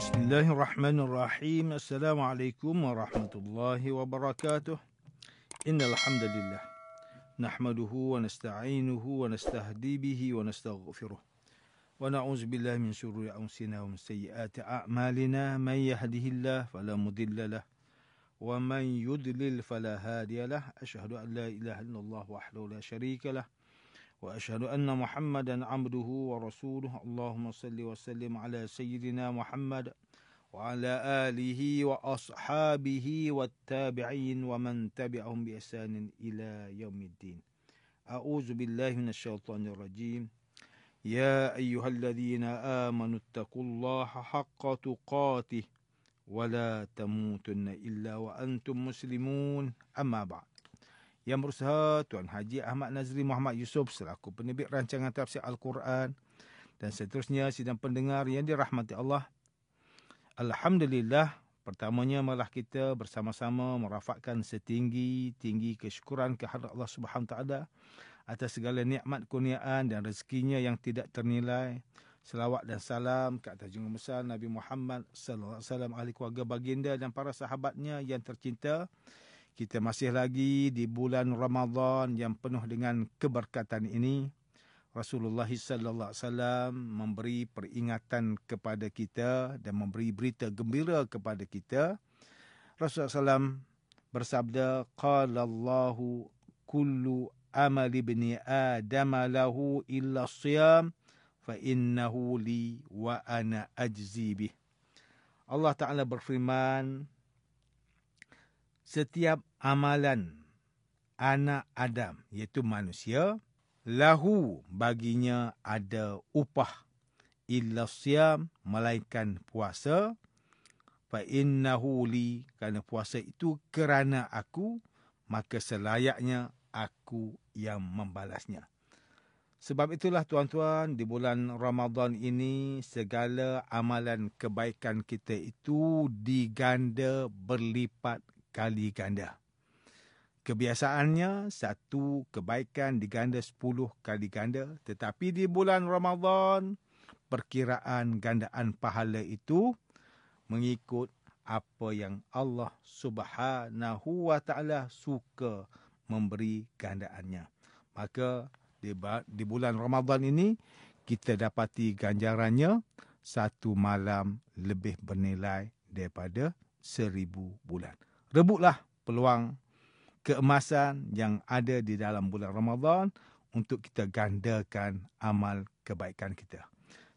Bismillahirrahmanirrahim. Assalamualaikum warahmatullahi wabarakatuh. Innal hamdalillah nahmaduhu wa nasta'inuhu wa nastahdi bihi wa nastaghfiruh. Wa na'udzu billahi min syururi anfusina wa min sayyiati a'malina. Man yahdihillahu fala mudilla lahu wa man yudlil fala hadiya lahu. Asyhadu an la ilaha illallah wahdahu la syarika lahu wa asyhadu anna Muhammadan 'abduhu wa rasuluhu. Allahumma salli wa sallim ala sayyidina Muhammad wa ala alihi wa ashabihi wattabi'in wa man tabi'ahum bi ihsanin ila yaumiddin. A'udzu billahi minasyaitonir rajim. Ya ayyuhalladzina amanu taqullaha haqqa tuqatih wa la tamutunna illa wa antum muslimun. Amma ba'd. Yang berusaha Tuan Haji Ahmad Nazri Muhammad Yusof selaku penerbit rancangan tafsir Al-Quran dan seterusnya sidang pendengar yang dirahmati Allah. Alhamdulillah, pertamanya malah kita bersama-sama merafakkan setinggi-tinggi kesyukuran kehadrat Allah Subhanahu Taala atas segala nikmat kurniaan dan rezekinya yang tidak ternilai. Selawat dan salam ke atas junjungan besar Nabi Muhammad sallallahu alaihi wasallam, ahli keluarga baginda dan para sahabatnya yang tercinta. Kita masih lagi di bulan Ramadan yang penuh dengan keberkatan ini. Rasulullah sallallahu alaihi wasallam memberi peringatan kepada kita dan memberi berita gembira kepada kita. Rasulullah SAW bersabda, qala Allahu kullu amali ibni Adam lahu illa siyam fa innahu li wa ana ajzi bih. Allah Ta'ala berfirman, setiap amalan anak Adam, iaitu manusia, lahu baginya ada upah, illa siyam melainkan puasa, fa innahu li, kerana puasa itu kerana aku, maka selayaknya aku yang membalasnya. Sebab itulah tuan-tuan, di bulan Ramadan ini segala amalan kebaikan kita itu diganda berlipat kali ganda. Kebiasaannya satu kebaikan diganda 10 kali ganda. Tetapi di bulan Ramadan, perkiraan gandaan pahala itu mengikut apa yang Allah Subhanahu wa Ta'ala suka memberi gandaannya. Maka di bulan Ramadan ini, kita dapati ganjarannya satu malam lebih bernilai daripada 1000 bulan. Rebutlah peluang keemasan yang ada di dalam bulan Ramadan untuk kita gandakan amal kebaikan kita.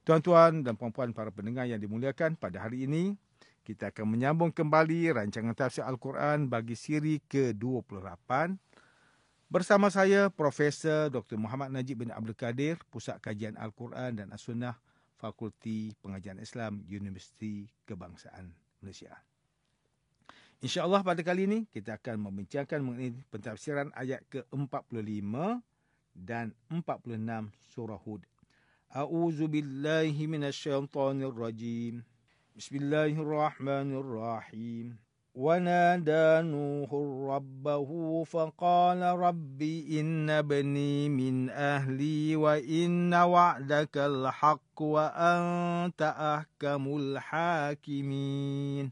Tuan-tuan dan puan-puan para pendengar yang dimuliakan, pada hari ini kita akan menyambung kembali rancangan tafsir Al-Quran bagi siri ke-28 bersama saya Profesor Dr. Muhammad Najib bin Abdul Kadir, Pusat Kajian Al-Quran dan As-Sunnah, Fakulti Pengajian Islam, Universiti Kebangsaan Malaysia. InsyaAllah pada kali ini kita akan membincangkan mengenai pentafsiran ayat ke-45 dan 46 surah Hud. A'udzu billahi minasyaitonir rajim. Bismillahirrahmanirrahim. Wa nada Nuhu rabbahu faqala rabbi inna bani min ahli wa inna wa'dakal haqq wa anta ahkamul hakimin.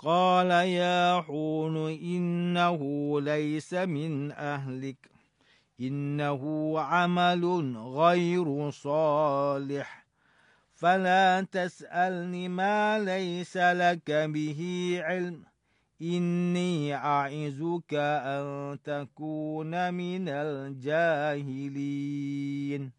قال يا حون إنه ليس من أهلك إنه عمل غير صالح فلا تسألني ما ليس لك به علم إني أعظك أن تكون من الجاهلين.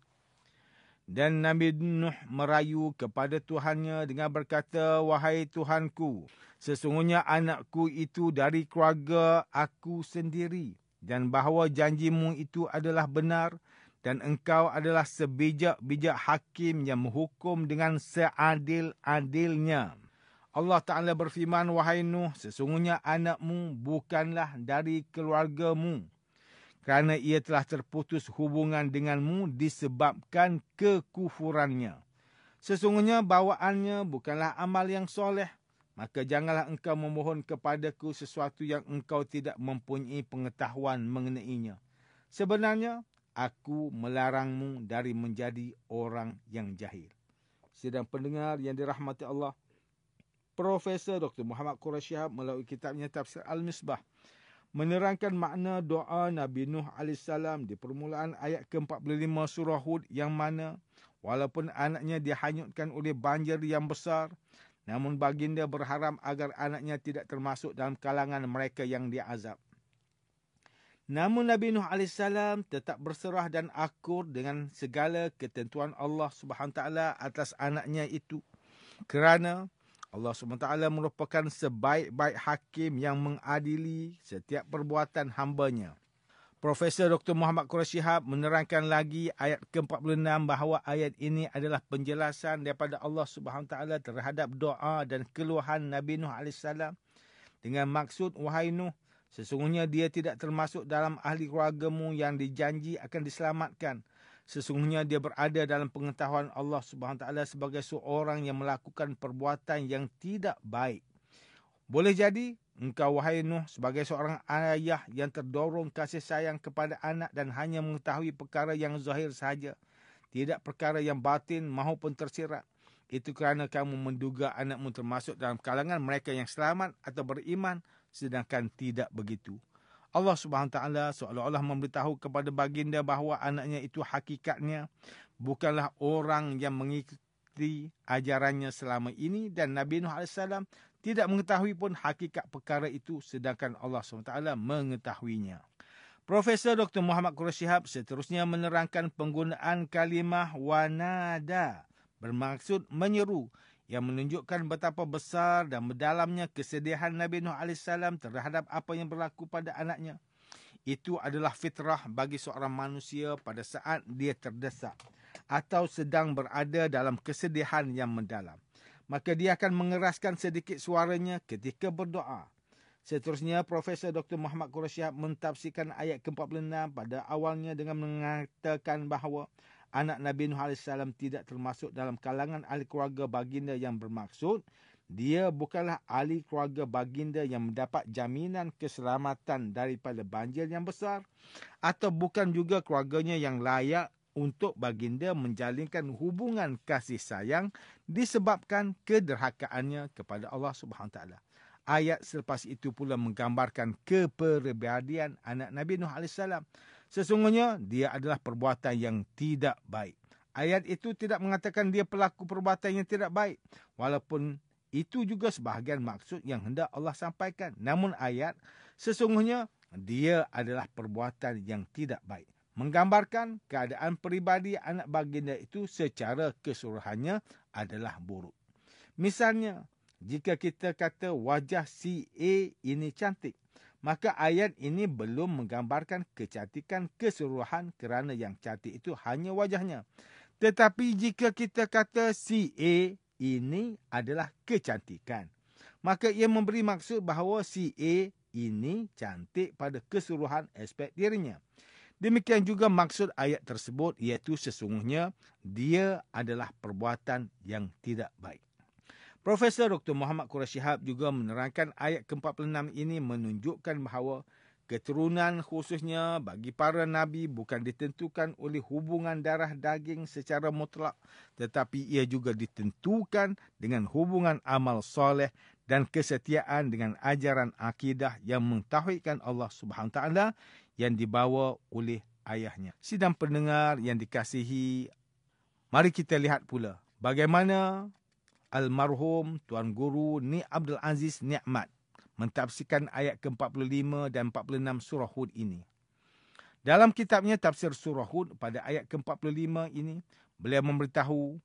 Dan Nabi Nuh merayu kepada Tuhannya dengan berkata, wahai Tuhanku, sesungguhnya anakku itu dari keluarga aku sendiri, dan bahawa janjimu itu adalah benar, dan engkau adalah sebijak-bijak hakim yang menghukum dengan seadil-adilnya. Allah Ta'ala berfirman, wahai Nuh, sesungguhnya anakmu bukanlah dari keluargamu, kerana ia telah terputus hubungan denganmu disebabkan kekufurannya. Sesungguhnya bawaannya bukanlah amal yang soleh, maka janganlah engkau memohon kepadaku sesuatu yang engkau tidak mempunyai pengetahuan mengenainya. Sebenarnya, aku melarangmu dari menjadi orang yang jahil. Sidang pendengar yang dirahmati Allah, Profesor Dr. Muhammad Quraisy Shihab melalui kitabnya Tafsir Al-Misbah menerangkan makna doa Nabi Nuh AS di permulaan ayat ke-45 surah Hud, yang mana walaupun anaknya dihanyutkan oleh banjir yang besar, namun baginda berharap agar anaknya tidak termasuk dalam kalangan mereka yang diazab. Namun Nabi Nuh AS tetap berserah dan akur dengan segala ketentuan Allah SWT atas anaknya itu, kerana Allah SWT merupakan sebaik-baik hakim yang mengadili setiap perbuatan hambanya. Profesor Dr. Muhammad Quraisy Shihab menerangkan lagi ayat ke-46 bahawa ayat ini adalah penjelasan daripada Allah SWT terhadap doa dan keluhan Nabi Nuh AS dengan maksud, wahai Nuh, sesungguhnya dia tidak termasuk dalam ahli keluargamu yang dijanji akan diselamatkan. Sesungguhnya dia berada dalam pengetahuan Allah SWT sebagai seorang yang melakukan perbuatan yang tidak baik. Boleh jadi engkau, wahai Nuh, sebagai seorang ayah yang terdorong kasih sayang kepada anak dan hanya mengetahui perkara yang zahir sahaja, tidak perkara yang batin maupun tersirat. Itu kerana kamu menduga anakmu termasuk dalam kalangan mereka yang selamat atau beriman, sedangkan tidak begitu. Allah SWT seolah-olah memberitahu kepada baginda bahawa anaknya itu hakikatnya bukanlah orang yang mengikuti ajarannya selama ini, dan Nabi Nuh AS tidak mengetahui pun hakikat perkara itu, sedangkan Allah SWT mengetahuinya. Profesor Dr. Muhammad Quraisy Shihab seterusnya menerangkan penggunaan kalimah wanada bermaksud menyeru, yang menunjukkan betapa besar dan mendalamnya kesedihan Nabi Nuh AS terhadap apa yang berlaku pada anaknya. Itu adalah fitrah bagi seorang manusia pada saat dia terdesak atau sedang berada dalam kesedihan yang mendalam. Maka dia akan mengeraskan sedikit suaranya ketika berdoa. Seterusnya, Profesor Dr. Muhammad Quraisy Shihab mentafsirkan ayat ke-46 pada awalnya dengan mengatakan bahawa anak Nabi Nuh AS tidak termasuk dalam kalangan ahli keluarga baginda, yang bermaksud dia bukanlah ahli keluarga baginda yang mendapat jaminan keselamatan daripada banjir yang besar, atau bukan juga keluarganya yang layak untuk baginda menjalinkan hubungan kasih sayang disebabkan kederhakaannya kepada Allah SWT. Ayat selepas itu pula menggambarkan kepribadian anak Nabi Nuh AS. Sesungguhnya dia adalah perbuatan yang tidak baik. Ayat itu tidak mengatakan dia pelaku perbuatan yang tidak baik, walaupun itu juga sebahagian maksud yang hendak Allah sampaikan. Namun ayat sesungguhnya dia adalah perbuatan yang tidak baik menggambarkan keadaan peribadi anak baginda itu secara keseluruhannya adalah buruk. Misalnya, jika kita kata wajah si A ini cantik, maka ayat ini belum menggambarkan kecantikan keseluruhan, kerana yang cantik itu hanya wajahnya. Tetapi jika kita kata si A ini adalah kecantikan, maka ia memberi maksud bahawa si A ini cantik pada keseluruhan aspek dirinya. Demikian juga maksud ayat tersebut, iaitu sesungguhnya dia adalah perbuatan yang tidak baik. Profesor Dr. Muhammad Quraisy Shihab juga menerangkan ayat ke-46 ini menunjukkan bahawa keturunan khususnya bagi para nabi bukan ditentukan oleh hubungan darah daging secara mutlak, tetapi ia juga ditentukan dengan hubungan amal soleh dan kesetiaan dengan ajaran akidah yang mentauhidkan Allah SWT yang dibawa oleh ayahnya. Sidang pendengar yang dikasihi, mari kita lihat pula bagaimana almarhum Tuan Guru Ni Abdul Aziz Ni'mat mentafsirkan ayat ke-45 dan 46 surah Hud ini. Dalam kitabnya Tafsir Surah Hud pada ayat ke-45 ini, beliau memberitahu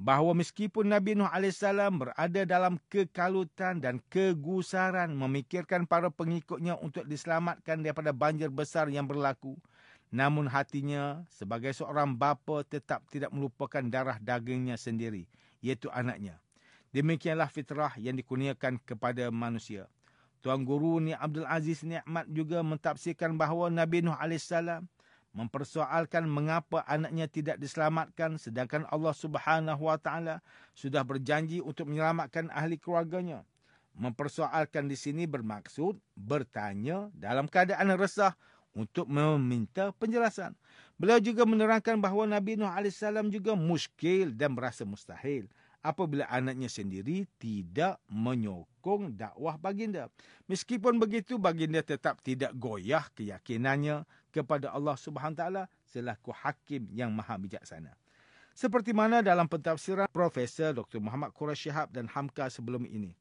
bahawa meskipun Nabi Nuh AS berada dalam kekalutan dan kegusaran memikirkan para pengikutnya untuk diselamatkan daripada banjir besar yang berlaku, namun hatinya sebagai seorang bapa tetap tidak melupakan darah dagingnya sendiri, iaitu anaknya. Demikianlah fitrah yang dikurniakan kepada manusia. Tuan Guru Ni Abdul Aziz Ni'mat juga mentafsirkan bahawa Nabi Nuh AS mempersoalkan mengapa anaknya tidak diselamatkan, sedangkan Allah SWT sudah berjanji untuk menyelamatkan ahli keluarganya. Mempersoalkan di sini bermaksud bertanya dalam keadaan resah untuk meminta penjelasan. Beliau juga menerangkan bahawa Nabi Nuh AS juga muskil dan merasa mustahil apabila anaknya sendiri tidak menyokong dakwah baginda. Meskipun begitu, baginda tetap tidak goyah keyakinannya kepada Allah Subhanahu Taala selaku hakim yang maha bijaksana. Seperti mana dalam pentafsiran Profesor Dr. Muhammad Quraish Shihab dan Hamka sebelum ini.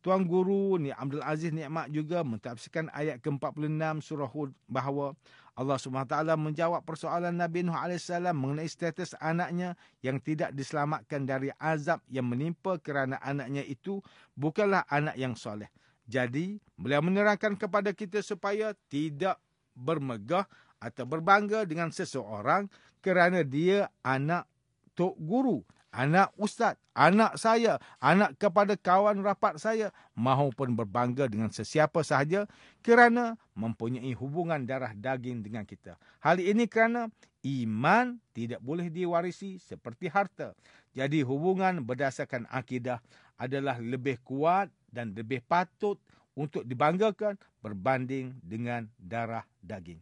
Tuan Guru Ni Abdul Aziz Nikmat juga mentafsirkan ayat ke-46 surah Hud bahawa Allah SWT menjawab persoalan Nabi Nuh AS mengenai status anaknya yang tidak diselamatkan dari azab yang menimpa kerana anaknya itu bukanlah anak yang soleh. Jadi, beliau menerangkan kepada kita supaya tidak bermegah atau berbangga dengan seseorang kerana dia anak Tok Guru, anak ustaz, anak saya, anak kepada kawan rapat saya, mahupun berbangga dengan sesiapa sahaja kerana mempunyai hubungan darah daging dengan kita. Hal ini kerana iman tidak boleh diwarisi seperti harta. Jadi hubungan berdasarkan akidah adalah lebih kuat dan lebih patut untuk dibanggakan berbanding dengan darah daging.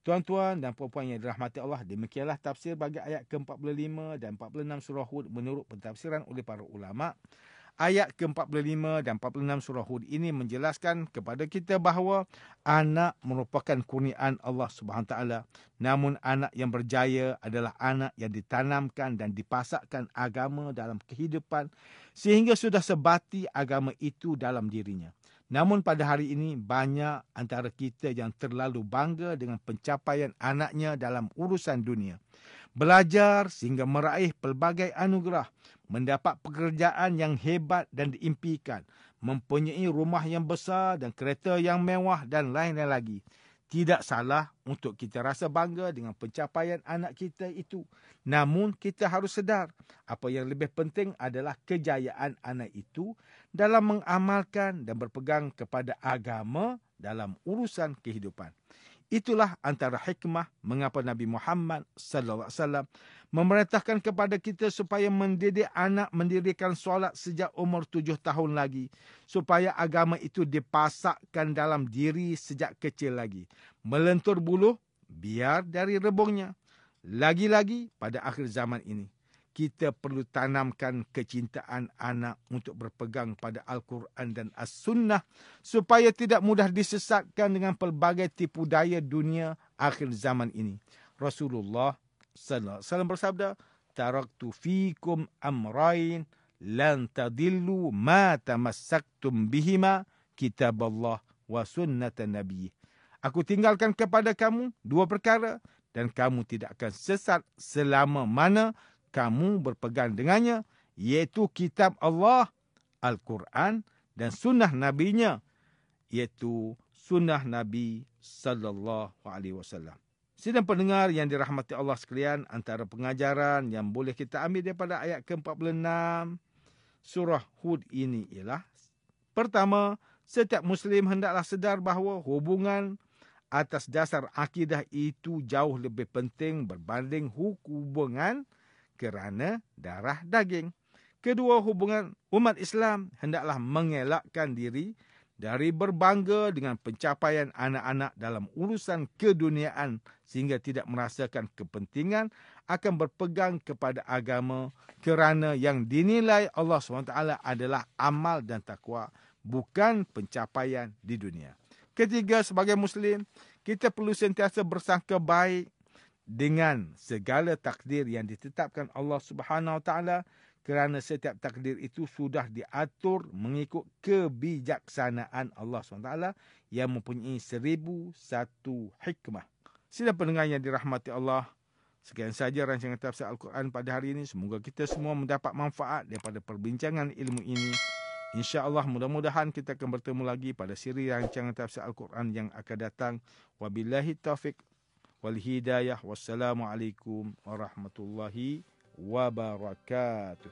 Tuan-tuan dan puan-puan yang dirahmati Allah, demikianlah tafsir bagi ayat ke-45 dan 46 surah Hud menurut pentafsiran oleh para ulama. Ayat ke-45 dan 46 surah Hud ini menjelaskan kepada kita bahawa anak merupakan kurniaan Allah SWT. Namun anak yang berjaya adalah anak yang ditanamkan dan dipasakkan agama dalam kehidupan sehingga sudah sebati agama itu dalam dirinya. Namun pada hari ini banyak antara kita yang terlalu bangga dengan pencapaian anaknya dalam urusan dunia. Belajar sehingga meraih pelbagai anugerah, mendapat pekerjaan yang hebat dan diimpikan, mempunyai rumah yang besar dan kereta yang mewah dan lain-lain lagi. Tidak salah untuk kita rasa bangga dengan pencapaian anak kita itu. Namun kita harus sedar apa yang lebih penting adalah kejayaan anak itu dalam mengamalkan dan berpegang kepada agama dalam urusan kehidupan. Itulah antara hikmah mengapa Nabi Muhammad SAW memerintahkan kepada kita supaya mendidik anak mendirikan solat sejak umur 7 tahun lagi. Supaya agama itu dipasakkan dalam diri sejak kecil lagi. Melentur buluh biar dari rebungnya. Lagi-lagi pada akhir zaman ini. Kita perlu tanamkan kecintaan anak untuk berpegang pada Al-Quran dan As-Sunnah supaya tidak mudah disesatkan dengan pelbagai tipu daya dunia akhir zaman ini. Rasulullah sallallahu alaihi wasallam bersabda, "Taraktu fikum amrayn lan tadillu ma tamassaktum bihima kitaballah wa sunnatan nabiy." Aku tinggalkan kepada kamu dua perkara dan kamu tidak akan sesat selama mana kamu berpegang dengannya, iaitu kitab Allah, Al-Quran dan sunnah Nabi-Nya, iaitu sunnah Nabi sallallahu alaihi wasallam. Sidang pendengar yang dirahmati Allah sekalian, antara pengajaran yang boleh kita ambil daripada ayat ke-46 surah Hud ini ialah, pertama, setiap Muslim hendaklah sedar bahawa hubungan atas dasar akidah itu jauh lebih penting berbanding hubungan kerana darah daging. Kedua, hubungan umat Islam hendaklah mengelakkan diri dari berbangga dengan pencapaian anak-anak dalam urusan keduniaan sehingga tidak merasakan kepentingan akan berpegang kepada agama kerana yang dinilai Allah SWT adalah amal dan takwa, bukan pencapaian di dunia. Ketiga, sebagai Muslim, kita perlu sentiasa bersangka baik dengan segala takdir yang ditetapkan Allah Subhanahu Wa Taala kerana setiap takdir itu sudah diatur mengikut kebijaksanaan Allah SWT yang mempunyai 1001 hikmah. Sidang pendengar yang dirahmati Allah, sekian saja rancangan tafsir Al-Quran pada hari ini. Semoga kita semua mendapat manfaat daripada perbincangan ilmu ini. InsyaAllah mudah-mudahan kita akan bertemu lagi pada siri rancangan tafsir Al-Quran yang akan datang. Wabillahi taufiq wal hidayah. Wassalamualaikum warahmatullahi wabarakatuh.